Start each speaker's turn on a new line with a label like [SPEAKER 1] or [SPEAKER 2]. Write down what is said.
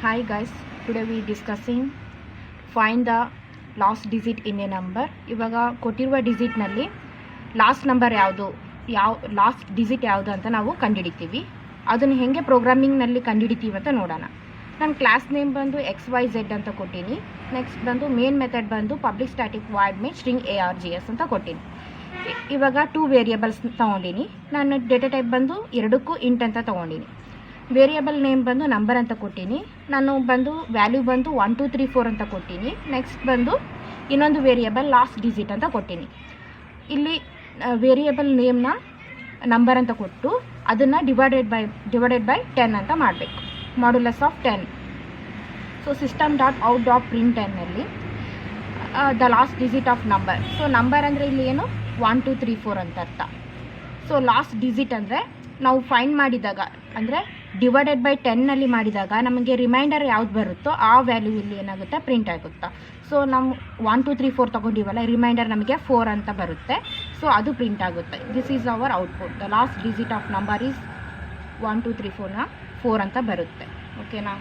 [SPEAKER 1] Hi guys, today we discussing find the last digit in a number. ಇವಾಗ ಕೊಟ್ಟಿರುವ ಡಿಜಿಟ್ನಲ್ಲಿ last number last digit ಯಾವುದು ಅಂತ ನಾವು ಕಂಡುಹಿಡಿತೀವಿ. ಅದನ್ನು ಹೇಗೆ ಪ್ರೋಗ್ರಾಮಿಂಗ್ನಲ್ಲಿ ಕಂಡುಹಿಡಿತೀವಿ ಅಂತ ನೋಡೋಣ. ನಾನು ಕ್ಲಾಸ್ ನೇಮ್ ಬಂದು XYZ ಅಂತ ಕೊಟ್ಟೀನಿ. ನೆಕ್ಸ್ಟ್ ಬಂದು ಮೇನ್ ಮೆಥಡ್ ಬಂದು public static void main string ARGS ಅಂತ ಕೊಟ್ಟೀನಿ. ಇವಾಗ 2 ವೇರಿಯೇಬಲ್ಸ್ ತೊಗೊಂಡಿನಿ. ನಾನು ಡೇಟಾ ಟೈಪ್ ಬಂದು ಎರಡಕ್ಕೂ ಇಂಟ್ ಅಂತ ತೊಗೊಂಡಿನಿ. ವೇರಿಯೇಬಲ್ ನೇಮ್ ಬಂದು ನಂಬರ್ ಅಂತ ಕೊಟ್ಟೀನಿ. ನಾನು ಬಂದು ವ್ಯಾಲ್ಯೂ ಬಂದು 1 2 3 4 ಅಂತ ಕೊಟ್ಟೀನಿ. ನೆಕ್ಸ್ಟ್ ಬಂದು ಇನ್ನೊಂದು ವೇರಿಯೇಬಲ್ ಲಾಸ್ಟ್ ಡಿಜಿಟ್ ಅಂತ ಕೊಟ್ಟೀನಿ. ಇಲ್ಲಿ ವೇರಿಯೇಬಲ್ ನೇಮ್ನ ನಂಬರ್ ಅಂತ ಕೊಟ್ಟು ಅದನ್ನು ಡಿವೈಡೆಡ್ ಬೈ 10 ಅಂತ ಮಾಡಬೇಕು. Modulus of 10. ಸೊ system.out.printlnನಲ್ಲಿ the last digit of number. So number ಅಂದರೆ ಇಲ್ಲಿ ಏನು 1 2 3 4 ಅಂತ ಅರ್ಥ. ಸೊ ಲಾಸ್ಟ್ ಡಿಜಿಟ್ ಅಂದರೆ ನಾವು ಫೈಂಡ್ ಮಾಡಿದಾಗ ಅಂದರೆ ಡಿವೈಡೆಡ್ ಬೈ 10ನಲ್ಲಿ ಮಾಡಿದಾಗ ನಮಗೆ ರಿಮೈಂಡರ್ ಯಾವ್ದು ಬರುತ್ತೋ ಆ ವ್ಯಾಲ್ಯೂ ಇಲ್ಲಿ ಏನಾಗುತ್ತೆ ಪ್ರಿಂಟ್ ಆಗುತ್ತಾ. ಸೊ ನಾವು 1 2 3 4 ತೊಗೊಂಡಿವಲ್ಲ, ರಿಮೈಂಡರ್ ನಮಗೆ 4 ಅಂತ ಬರುತ್ತೆ. ಸೊ ಅದು ಪ್ರಿಂಟ್ ಆಗುತ್ತೆ. This is our output. The last digit of number is 1 2 3 4 ಅಂತ ಬರುತ್ತೆ. ಓಕೆನಾ.